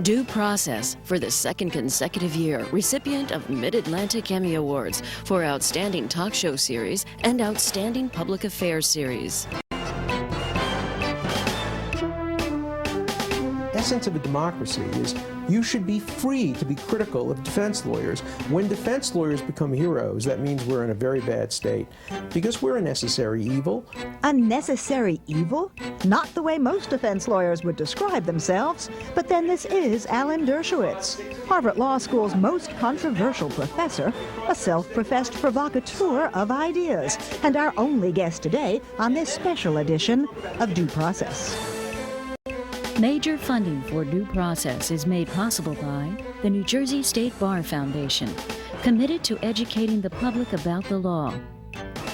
Due Process, for the second consecutive year, recipient of Mid-Atlantic Emmy Awards for Outstanding Talk Show Series and Outstanding Public Affairs Series. Essence of a democracy is you should be free to be critical of defense lawyers. When defense lawyers become heroes, that means we're in a very bad state because we're a necessary evil. A necessary evil? Not the way most defense lawyers would describe themselves. But then this is Alan Dershowitz, Harvard Law School's most controversial professor, a self-professed provocateur of ideas, and our only guest today on this special edition of Due Process. Major funding for Due Process is made possible by the New Jersey State Bar Foundation, committed to educating the public about the law.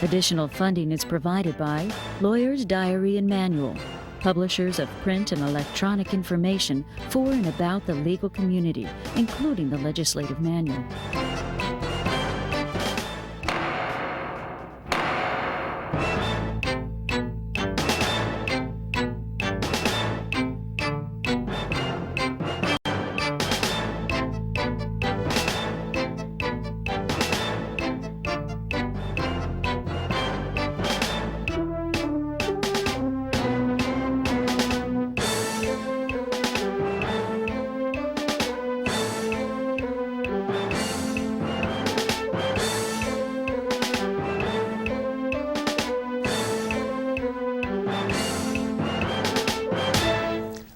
Additional funding is provided by Lawyer's Diary and Manual, publishers of print and electronic information for and about the legal community, including the legislative manual.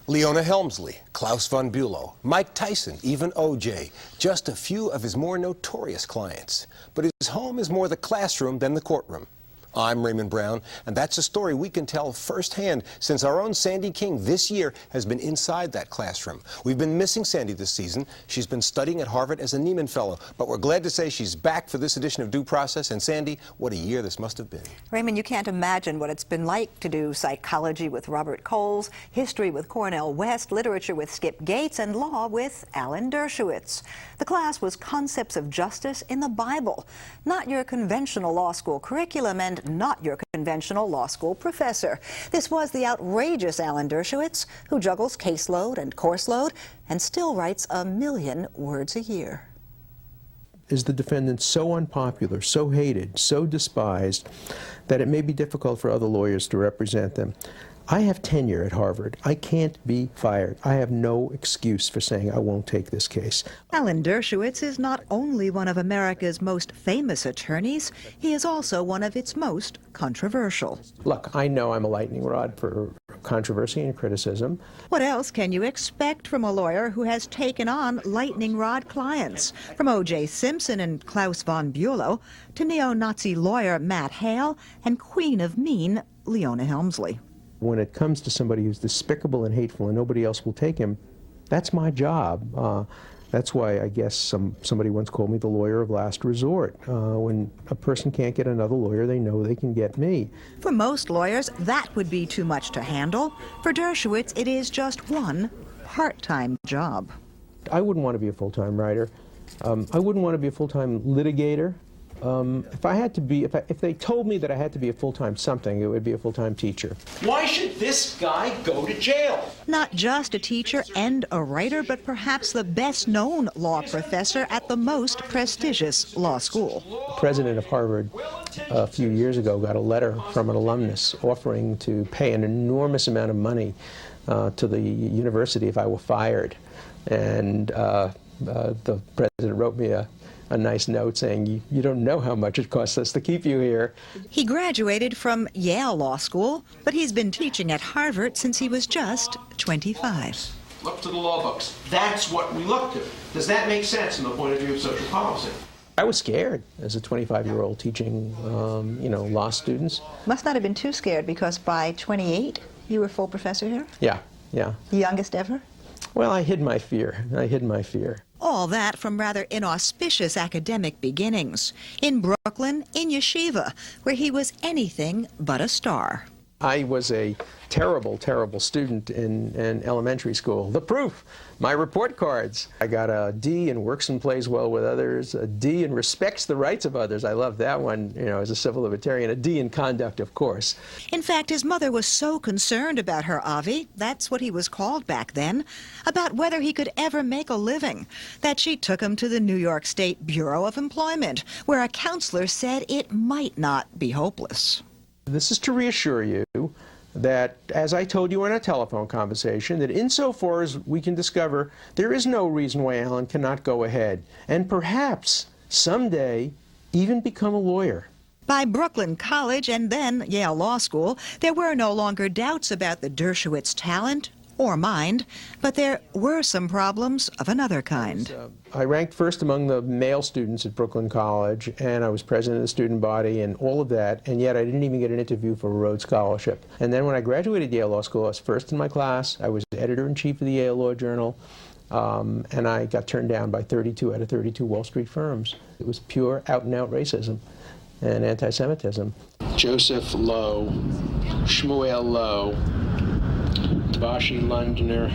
Leona Helmsley, Klaus von Bülow, Mike Tyson, even O.J., just a few of his more notorious clients. But his home is more the classroom than the courtroom. I'm Raymond Brown, and that's a story we can tell firsthand since our own Sandy King this year has been inside that classroom. We've been missing Sandy this season. She's been studying at Harvard as a Nieman Fellow, but we're glad to say she's back for this edition of Due Process. And Sandy, what a year this must have been. Raymond, you can't imagine what it's been like to do psychology with Robert Coles, history with Cornel West, literature with Skip Gates, and law with Alan Dershowitz. The class was Concepts of Justice in the Bible, not your conventional law school curriculum and not your conventional law school professor. This was the outrageous Alan Dershowitz, who juggles caseload and course load and still writes 1 million words a year. Is the defendant so unpopular, so hated, so despised, that it may be difficult for other lawyers to represent them? I have tenure at Harvard. I can't be fired. I have no excuse for saying I won't take this case. Alan Dershowitz is not only one of America's most famous attorneys, he is also one of its most controversial. Look, I know I'm a lightning rod for controversy and criticism. What else can you expect from a lawyer who has taken on lightning rod clients? From O.J. Simpson and Klaus von Bülow to neo-Nazi lawyer Matt Hale and Queen of Mean Leona Helmsley. When it comes to somebody who's despicable and hateful and nobody else will take him, that's my job. That's why I guess somebody once called me the lawyer of last resort. When a person can't get another lawyer, they know they can get me. For most lawyers, that would be too much to handle. For Dershowitz, it is just one part-time job. I wouldn't want to be a full-time writer. I wouldn't want to be a full-time litigator. If I had to be, if they told me that I had to be a full-time something, it would be a full-time teacher. Why should this guy go to jail? Not just a teacher and a writer, but perhaps the best-known law professor at the most prestigious law school. The president of Harvard a few years ago got a letter from an alumnus offering to pay an enormous amount of money to the university if I were fired. And the president wrote me a nice note saying, you don't know how much it costs us to keep you here. He graduated from Yale Law School, but he's been teaching at Harvard since he was just 25. Look to the law books. That's what we look to. Does that make sense from the point of view of social policy? I was scared as a 25-year-old teaching, law students. Must not have been too scared because by 28, you were full professor here? Yeah. The youngest ever? Well, I hid my fear. All that from rather inauspicious academic beginnings. In Brooklyn, in yeshiva, where he was anything but a star. I was a terrible, terrible student in elementary school. The proof, my report cards. I got a D in works and plays well with others, a D in respects the rights of others. I love that one, you know, as a civil libertarian. A D in conduct, of course. In fact, his mother was so concerned about her Avi, that's what he was called back then, about whether he could ever make a living, that she took him to the New York State Bureau of Employment, where a counselor said it might not be hopeless. This is to reassure you that, as I told you in a telephone conversation, that insofar as we can discover, there is no reason why Alan cannot go ahead and perhaps someday even become a lawyer. By Brooklyn College and then Yale Law School, there were no longer doubts about the Dershowitz talent or mind, but there were some problems of another kind. I ranked first among the male students at Brooklyn College, and I was president of the student body and all of that, and yet I didn't even get an interview for a Rhodes Scholarship. And then when I graduated Yale Law School, I was first in my class. I was editor-in-chief of the Yale Law Journal, and I got turned down by 32 out of 32 Wall Street firms. It was pure out-and-out racism and anti-Semitism. Joseph Lowe, Shmuel Lowe, Vashi Londoner,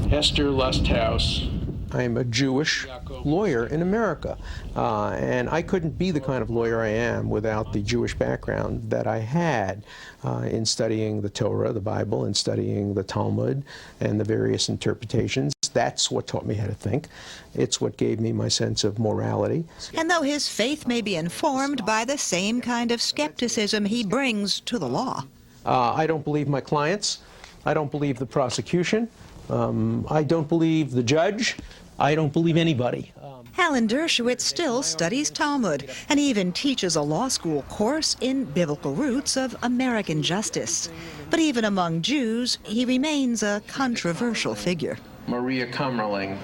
Esther Lusthouse. I'm a Jewish lawyer in America, and I couldn't be the kind of lawyer I am without the Jewish background that I had in studying the Torah, the Bible, and studying the Talmud and the various interpretations. That's what taught me how to think. It's what gave me my sense of morality. And though his faith may be informed by the same kind of skepticism he brings to the law. I don't believe my clients. I don't believe the prosecution. I don't believe the judge. I don't believe anybody. Alan Dershowitz still studies Talmud and even teaches a law school course in biblical roots of American justice. But even among Jews, he remains a controversial figure. Maria Kummerling,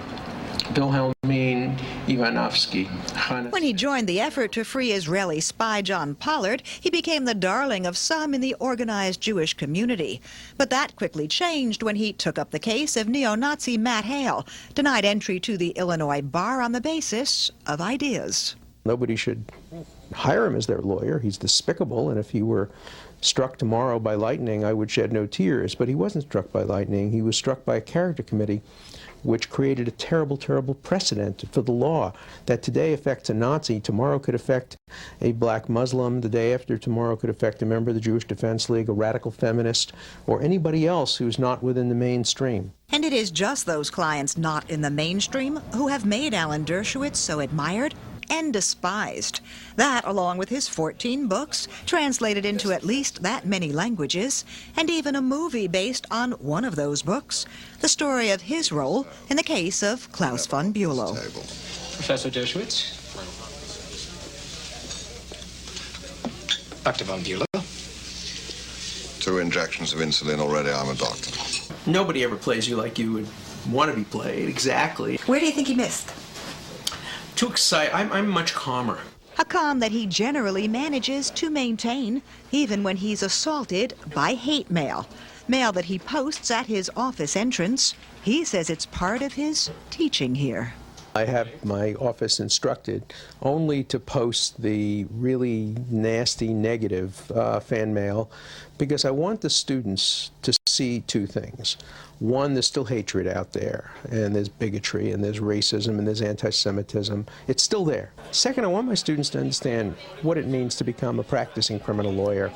Wilhelmine Ivanovsky. When he joined the effort to free Israeli spy John Pollard, he became the darling of some in the organized Jewish community. But that quickly changed when he took up the case of neo-Nazi Matt Hale, denied entry to the Illinois bar on the basis of ideas. Nobody should hire him as their lawyer. He's despicable, and if he were struck tomorrow by lightning, I would shed no tears. But he wasn't struck by lightning. He was struck by a character committee which created a terrible, terrible precedent for the law that today affects a Nazi, tomorrow could affect a black Muslim, the day after tomorrow could affect a member of the Jewish Defense League, a radical feminist, or anybody else who's not within the mainstream. And it is just those clients not in the mainstream who have made Alan Dershowitz so admired and despised. That, along with his 14 books, translated into at least that many languages, and even a movie based on one of those books, the story of his role in the case of Klaus von Bülow. Professor Dershowitz. Dr. von Bülow. 2 injections of insulin already. I'm a doctor. Nobody ever plays you like you would want to be played, exactly. Where do you think he missed? Too excited. I'm much calmer. A calm that he generally manages to maintain, even when he's assaulted by hate mail. Mail that he posts at his office entrance. He says it's part of his teaching here. I have my office instructed only to post the really nasty, negative fan mail because I want the students to see 2 things. One, there's still hatred out there, and there's bigotry, and there's racism, and there's anti-Semitism. It's still there. Second, I want my students to understand what it means to become a practicing criminal lawyer,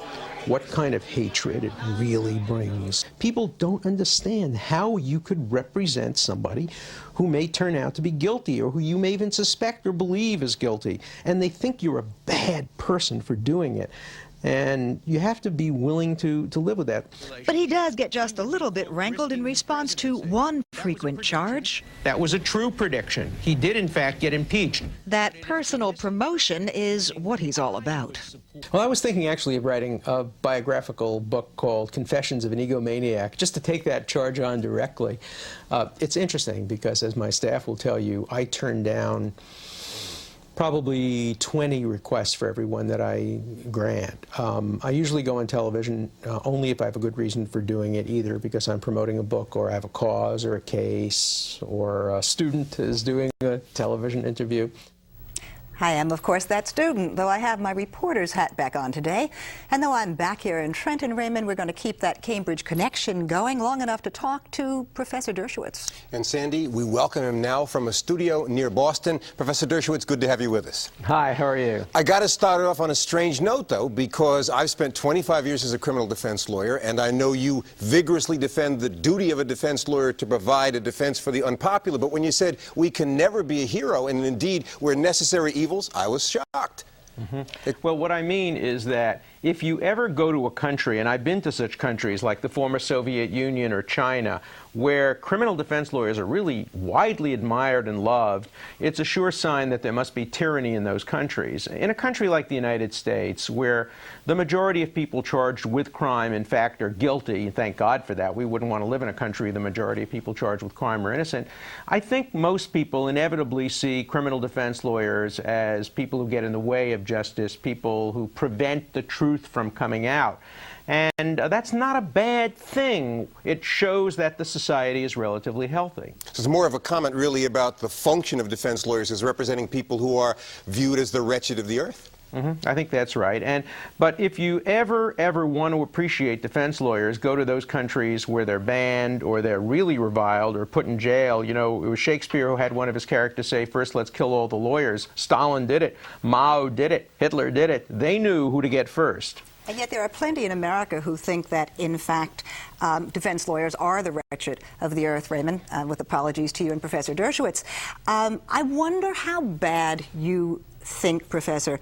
what kind of hatred it really brings. People don't understand how you could represent somebody who may turn out to be guilty or who you may even suspect or believe is guilty, and they think you're a bad person for doing it. And you have to be willing to live with that. But he does get just a little bit rankled in response to one frequent charge. That was a true prediction. He did, in fact, get impeached. That personal promotion is what he's all about. Well, I was thinking actually of writing a biographical book called Confessions of an Egomaniac, just to take that charge on directly. It's interesting because, as my staff will tell you, I turned down probably 20 requests for every one that I grant. I usually go on television only if I have a good reason for doing it, either because I'm promoting a book or I have a cause or a case or a student is doing a television interview. I am, of course, that student, though I have my reporter's hat back on today. And though I'm back here in Trenton, Raymond, we're going to keep that Cambridge connection going long enough to talk to Professor Dershowitz. And Sandy, we welcome him now from a studio near Boston. Professor Dershowitz, good to have you with us. Hi, how are you? I got to start off on a strange note, though, because I've spent 25 years as a criminal defense lawyer, and I know you vigorously defend the duty of a defense lawyer to provide a defense for the unpopular. But when you said we can never be a hero, and indeed we're necessary evils, I was shocked. Well, what I mean is that if you ever go to a country, and I've been to such countries like the former Soviet Union or China, where criminal defense lawyers are really widely admired and loved, it's a sure sign that there must be tyranny in those countries. In a country like the United States, where the majority of people charged with crime, in fact, are guilty, and thank God for that. We wouldn't want to live in a country the majority of people charged with crime are innocent. I think most people inevitably see criminal defense lawyers as people who get in the way of justice, people who prevent the truth from coming out. And that's not a bad thing. It shows that the society is relatively healthy. It's more of a comment, really, about the function of defense lawyers as representing people who are viewed as the wretched of the earth. I think that's right. But if you ever want to appreciate defense lawyers, go to those countries where they're banned or they're really reviled or put in jail. You know, it was Shakespeare who had one of his characters say, first let's kill all the lawyers. Stalin did it. Mao did it. Hitler did it. They knew who to get first. And yet there are plenty in America who think that, in fact, defense lawyers are the wretched of the earth, Raymond, with apologies to you and Professor Dershowitz. I wonder how bad you think, Professor,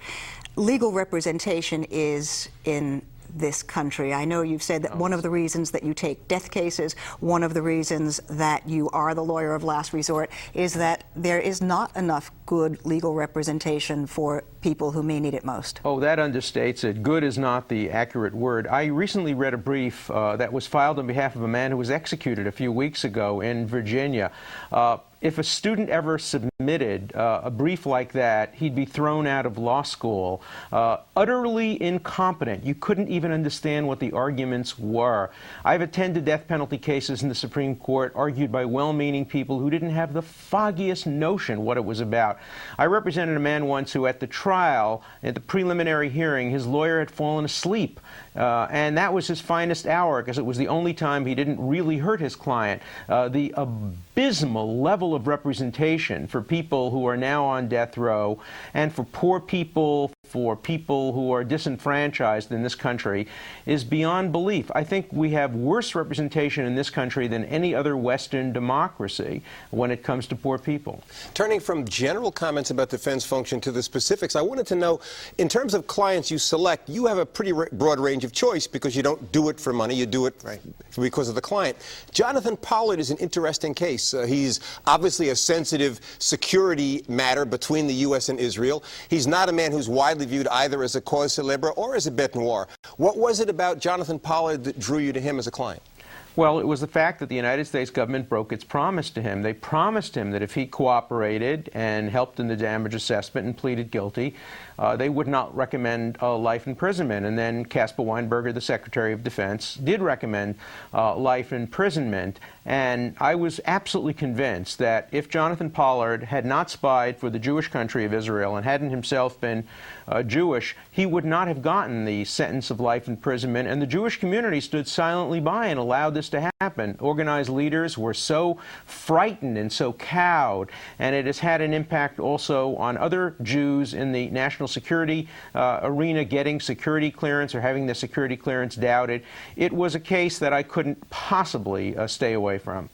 legal representation is in this country. I know you've said that one of the reasons that you take death cases, one of the reasons that you are the lawyer of last resort, is that there is not enough good legal representation for people who may need it most. Oh, that understates it. Good is not the accurate word. I recently read a brief that was filed on behalf of a man who was executed a few weeks ago in Virginia. If a student ever submitted a brief like that, he'd be thrown out of law school. Utterly incompetent. You couldn't even understand what the arguments were. I've attended death penalty cases in the Supreme Court argued by well-meaning people who didn't have the foggiest notion what it was about. I represented a man once who, at the trial, at the preliminary hearing, his lawyer had fallen asleep. And that was his finest hour, because it was the only time he didn't really hurt his client. The abysmal level of representation for people who are now on death row, and for poor people, for people who are disenfranchised in this country, is beyond belief. I think we have worse representation in this country than any other Western democracy when it comes to poor people. Turning from general comments about defense function to the specifics, I wanted to know, in terms of clients you select, you have a pretty broad range of choice because you don't do it for money, you do it because of the client. Jonathan Pollard is an interesting case. He's obviously a sensitive security matter between the U.S. and Israel. He's not a man who's widely viewed either as a cause célèbre or as a bête noire. What was it about Jonathan Pollard that drew you to him as a client? Well, it was the fact that the United States government broke its promise to him. They promised him that if he cooperated and helped in the damage assessment and pleaded guilty, they would not recommend life imprisonment. And then Caspar Weinberger, the Secretary of Defense, did recommend life imprisonment. And I was absolutely convinced that if Jonathan Pollard had not spied for the Jewish country of Israel and hadn't himself been Jewish, he would not have gotten the sentence of life imprisonment. And the Jewish community stood silently by and allowed this to happen. Organized leaders were so frightened and so cowed, and it has had an impact also on other Jews in the national security arena getting security clearance or having their security clearance doubted. It was a case that I couldn't possibly stay away from.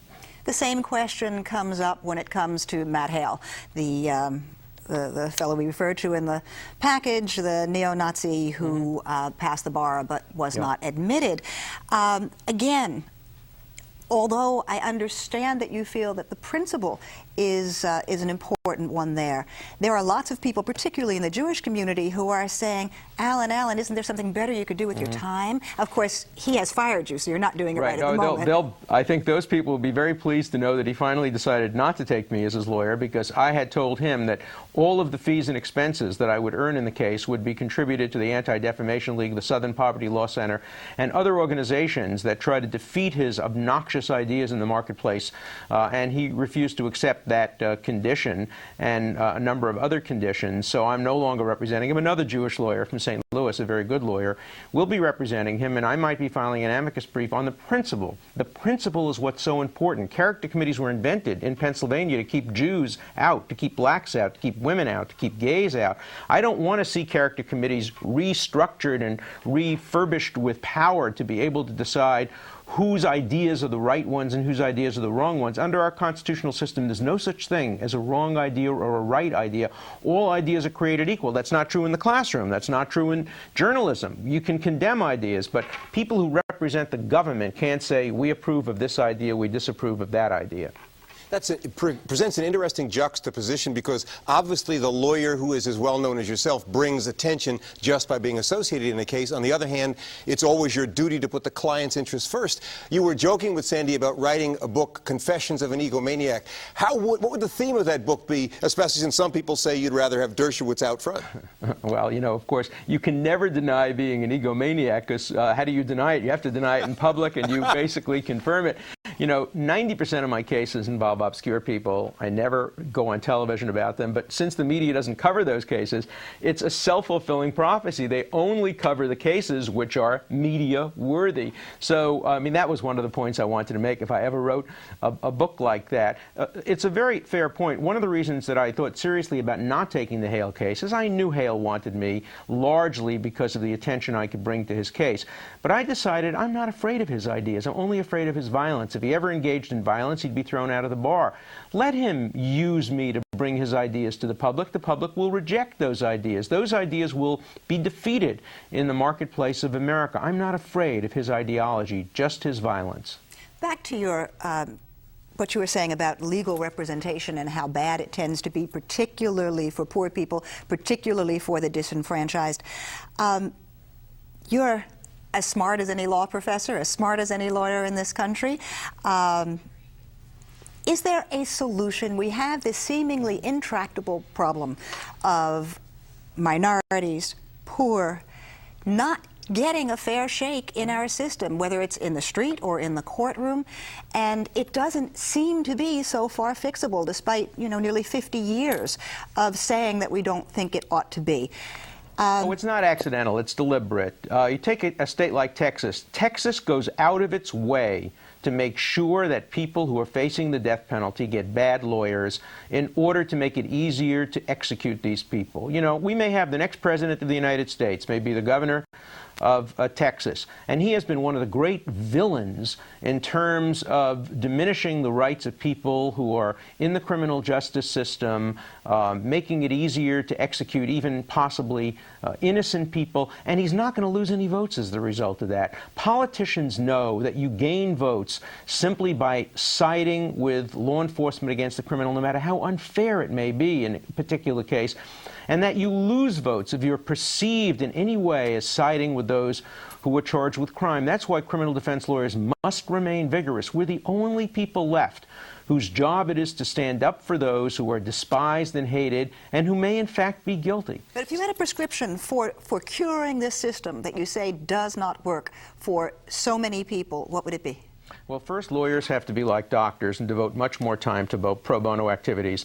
The same question comes up when it comes to Matt Hale, the fellow we referred to in the package, the neo-Nazi who passed the bar but was not admitted. Again, although I understand that you feel that the principle is an important one there are lots of people, particularly in the Jewish community, who are saying, Alan, isn't there something better you could do with your time? Of course, he has fired you, so you're not doing it right at the moment. I think those people will be very pleased to know that he finally decided not to take me as his lawyer, because I had told him that all of the fees and expenses that I would earn in the case would be contributed to the Anti-Defamation League, the Southern Poverty Law Center, and other organizations that try to defeat his obnoxious seditious ideas in the marketplace, and he refused to accept that condition and a number of other conditions. So I'm no longer representing him. Another Jewish lawyer from St. Louis, a very good lawyer, will be representing him, and I might be filing an amicus brief on the principle. The principle is what's so important. Character committees were invented in Pennsylvania to keep Jews out, to keep blacks out, to keep women out, to keep gays out. I don't want to see character committees restructured and refurbished with power to be able to decide whose ideas are the right ones and whose ideas are the wrong ones. Under our constitutional system, there's no such thing as a wrong idea or a right idea. All ideas are created equal. That's not true in the classroom. That's not true in journalism. You can condemn ideas, but people who represent the government can't say, we approve of this idea, we disapprove of that idea. It presents an interesting juxtaposition, because obviously the lawyer who is as well known as yourself brings attention just by being associated in a case. On the other hand, it's always your duty to put the client's interests first. You were joking with Sandy about writing a book, Confessions of an Egomaniac. What would the theme of that book be, especially since some people say you'd rather have Dershowitz out front? Well, you know, of course, you can never deny being an egomaniac, because how do you deny it? You have to deny it in public, and you basically confirm it. You know, 90% of my cases involve obscure people. I never go on television about them, but since the media doesn't cover those cases, it's a self-fulfilling prophecy. They only cover the cases which are media-worthy. So, I mean, that was one of the points I wanted to make if I ever wrote a book like that. It's a very fair point. One of the reasons that I thought seriously about not taking the Hale case is I knew Hale wanted me largely because of the attention I could bring to his case. But I decided I'm not afraid of his ideas. I'm only afraid of his violence. If he ever engaged in violence, he'd be thrown out of the bar. Let him use me to bring his ideas to the public. The public will reject those ideas. Those ideas will be defeated in the marketplace of America. I'm not afraid of his ideology, just his violence. Back to your what you were saying about legal representation and how bad it tends to be, particularly for poor people, particularly for the disenfranchised. You're as smart as any law professor, as smart as any lawyer in this country. Is there a solution? We have this seemingly intractable problem of minorities, poor, not getting a fair shake in our system, whether it's in the street or in the courtroom, and it doesn't seem to be so far fixable, despite, you know, nearly 50 years of saying that we don't think it ought to be. Oh, it's not accidental, it's deliberate. You take a state like Texas. Texas goes out of its way to make sure that people who are facing the death penalty get bad lawyers in order to make it easier to execute these people. You know, we may have the next president of the United States, maybe the governor of Texas, and he has been one of the great villains in terms of diminishing the rights of people who are in the criminal justice system, making it easier to execute even possibly innocent people, and he's not going to lose any votes as the result of that. Politicians know that you gain votes simply by siding with law enforcement against the criminal, no matter how unfair it may be in a particular case, and that you lose votes if you're perceived in any way as siding with those who are charged with crime. That's why criminal defense lawyers must remain vigorous. We're the only people left whose job it is to stand up for those who are despised and hated and who may in fact be guilty. But if you had a prescription for curing this system that you say does not work for so many people, what would it be? Well, first, lawyers have to be like doctors and devote much more time to pro bono activities.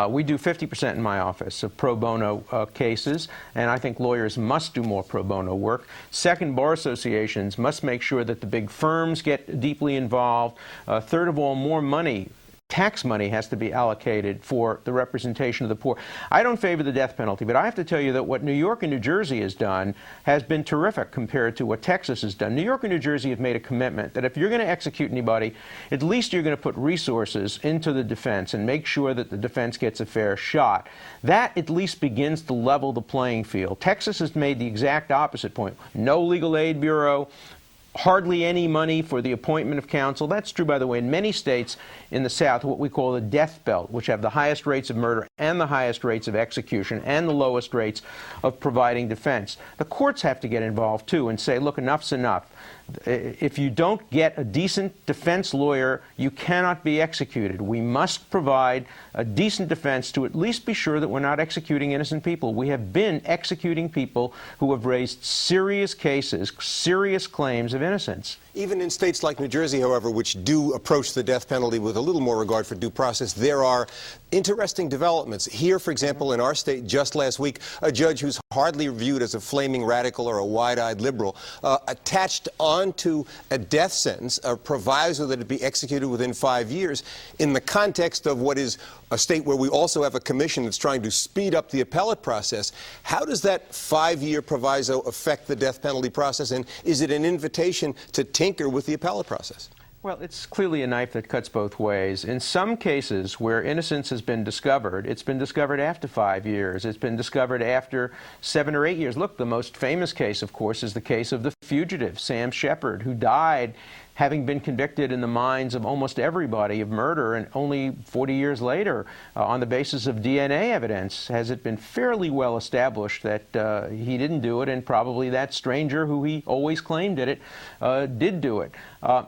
We do 50% in my office of pro bono cases, and I think lawyers must do more pro bono work. Second, bar associations must make sure that the big firms get deeply involved. Third of all, more money. Tax money has to be allocated for the representation of the poor. I don't favor the death penalty, but I have to tell you that what New York and New Jersey has done has been terrific compared to what Texas has done. New York and New Jersey have made a commitment that if you're going to execute anybody, at least you're going to put resources into the defense and make sure that the defense gets a fair shot. That at least begins to level the playing field. Texas has made the exact opposite point. No legal aid bureau, hardly any money for the appointment of counsel. That's true, by the way, in many states in the South, what we call the death belt, which have the highest rates of murder and the highest rates of execution and the lowest rates of providing defense. The courts have to get involved, too, and say, look, enough's enough. If you don't get a decent defense lawyer, you cannot be executed. We must provide a decent defense to at least be sure that we're not executing innocent people. We have been executing people who have raised serious cases, serious claims of innocence. Even in states like New Jersey, however, which do approach the death penalty with a little more regard for due process, there are interesting developments. Here, for example, in our state, just last week, a judge who's hardly viewed as a flaming radical or a wide-eyed liberal attached onto a death sentence a proviso that it be executed within 5 years in the context of what is a state where we also have a commission that's trying to speed up the appellate process. How does that 5-year proviso affect the death penalty process, and is it an invitation to tinker with the appellate process? Well, it's clearly a knife that cuts both ways. In some cases where innocence has been discovered, it's been discovered after 5 years. It's been discovered after 7 or 8 years. Look, the most famous case, of course, is the case of the fugitive, Sam Shepard, who died having been convicted in the minds of almost everybody of murder, and only 40 years later, on the basis of DNA evidence, has it been fairly well established that he didn't do it, and probably that stranger who he always claimed did it did do it.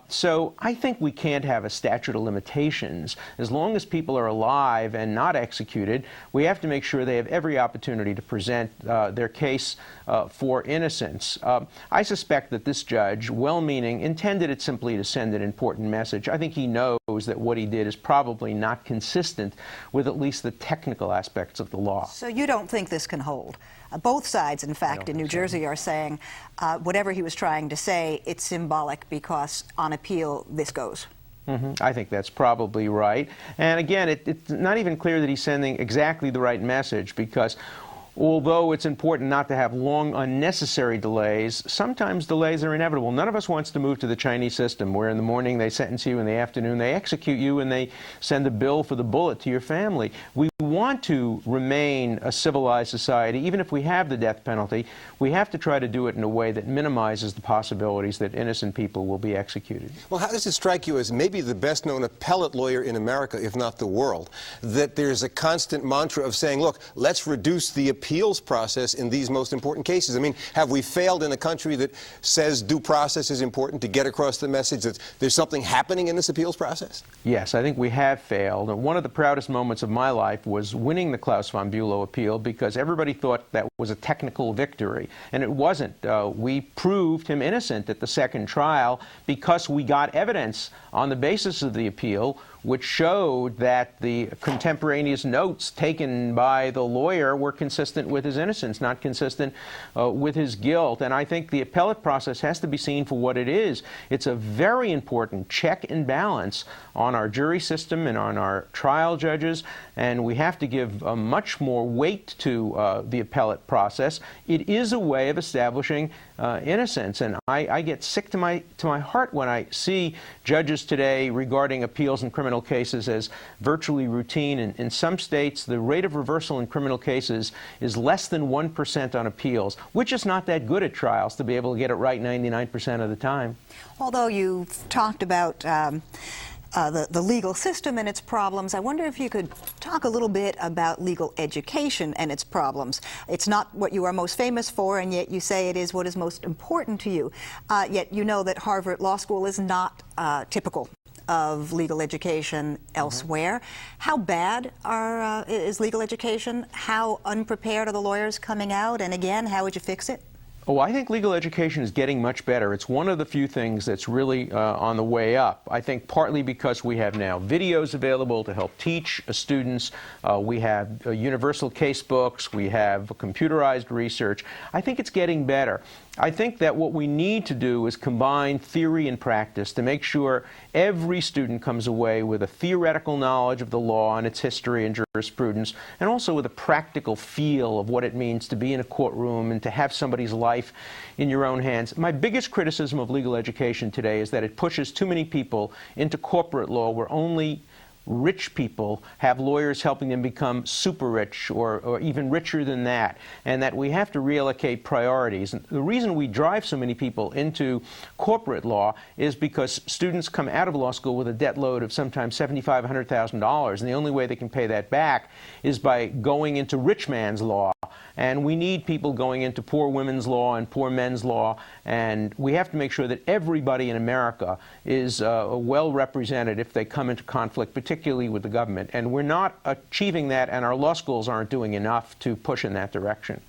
So I think we can't have a statute of limitations. As long as people are alive and not executed, we have to make sure they have every opportunity to present their case for innocence. I suspect that this judge, well-meaning, intended it simply to send an important message. I think he knows that what he did is probably not consistent with at least the technical aspects of the law. So you don't think this can hold? Both sides, in fact, in New Jersey are saying whatever he was trying to say, it's symbolic because on appeal this goes. I think that's probably right. And again, it's not even clear that he's sending exactly the right message, because although it's important not to have long, unnecessary delays, sometimes delays are inevitable. None of us wants to move to the Chinese system, where in the morning they sentence you, in the afternoon they execute you, and they send a bill for the bullet to your family. We want to remain a civilized society. Even if we have the death penalty, we have to try to do it in a way that minimizes the possibilities that innocent people will be executed. Well, how does it strike you, as maybe the best-known appellate lawyer in America, if not the world, that there's a constant mantra of saying, look, let's reduce the appeals process in these most important cases? I mean, have we failed in a country that says due process is important to get across the message that there's something happening in this appeals process? Yes, I think we have failed. And one of the proudest moments of my life was winning the Klaus von Bülow appeal, because everybody thought that was a technical victory, and it wasn't. We proved him innocent at the second trial because we got evidence on the basis of the appeal which showed that the contemporaneous notes taken by the lawyer were consistent with his innocence, not consistent with his guilt. And I think the appellate process has to be seen for what it is. It's a very important check and balance on our jury system and on our trial judges, and we have to give much more weight to the appellate process. It is a way of establishing innocence, and I get sick to my heart when I see judges today regarding appeals in criminal cases as virtually routine. In some states, the rate of reversal in criminal cases is less than 1% on appeals, which is not that good at trials to be able to get it right 99% of the time. Although you've talked about the legal system and its problems, I wonder if you could talk a little bit about legal education and its problems. It's not what you are most famous for, and yet you say it is what is most important to you. Yet you know that Harvard Law School is not typical of legal education elsewhere. How bad is legal education? How unprepared are the lawyers coming out? And again, how would you fix it? Oh, I think legal education is getting much better. It's one of the few things that's really on the way up. I think partly because we have now videos available to help teach students. We have universal case books. We have computerized research. I think it's getting better. I think that what we need to do is combine theory and practice to make sure every student comes away with a theoretical knowledge of the law and its history and jurisprudence, and also with a practical feel of what it means to be in a courtroom and to have somebody's life in your own hands. My biggest criticism of legal education today is that it pushes too many people into corporate law, where only rich people have lawyers helping them become super rich or even richer than that, and that we have to reallocate priorities. And the reason we drive so many people into corporate law is because students come out of law school with a debt load of sometimes $75,000, $100,000, and the only way they can pay that back is by going into rich man's law. And we need people going into poor women's law and poor men's law, and we have to make sure that everybody in America is well represented if they come into conflict, particularly with the government. And we're not achieving that, and our law schools aren't doing enough to push in that direction.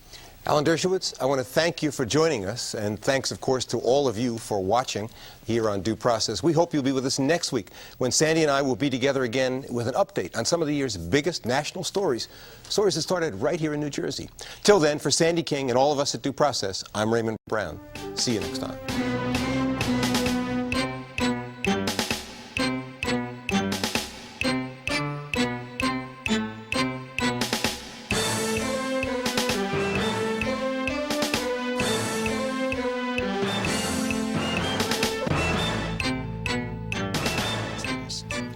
Alan Dershowitz, I want to thank you for joining us, and thanks, of course, to all of you for watching here on Due Process. We hope you'll be with us next week when Sandy and I will be together again with an update on some of the year's biggest national stories that started right here in New Jersey. Till then, for Sandy King and all of us at Due Process, I'm Raymond Brown. See you next time.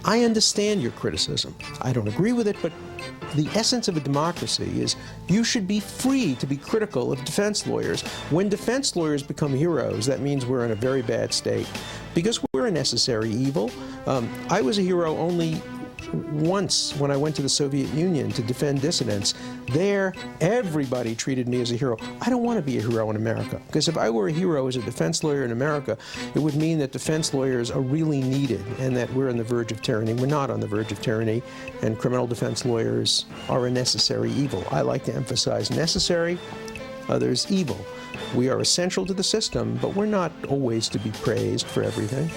I understand your criticism. I don't agree with it, but the essence of a democracy is you should be free to be critical of defense lawyers. When defense lawyers become heroes, that means we're in a very bad state, because we're a necessary evil. I was a hero only once when I went to the Soviet Union to defend dissidents. There, everybody treated me as a hero. I don't want to be a hero in America, because if I were a hero as a defense lawyer in America, it would mean that defense lawyers are really needed and that we're on the verge of tyranny. We're not on the verge of tyranny, and criminal defense lawyers are a necessary evil. I like to emphasize necessary, others evil. We are essential to the system, but we're not always to be praised for everything.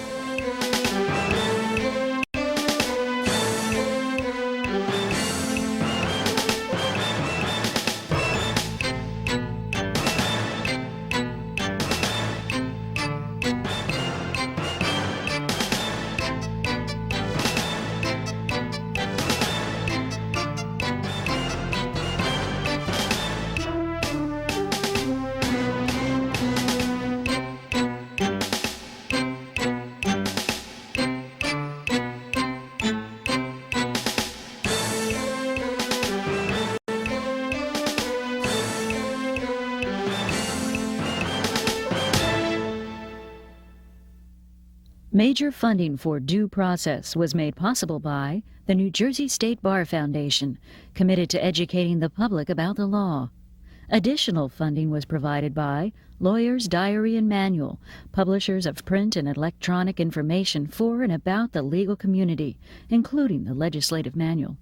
Major funding for Due Process was made possible by the New Jersey State Bar Foundation, committed to educating the public about the law. Additional funding was provided by Lawyer's Diary and Manual, publishers of print and electronic information for and about the legal community, including the legislative manual.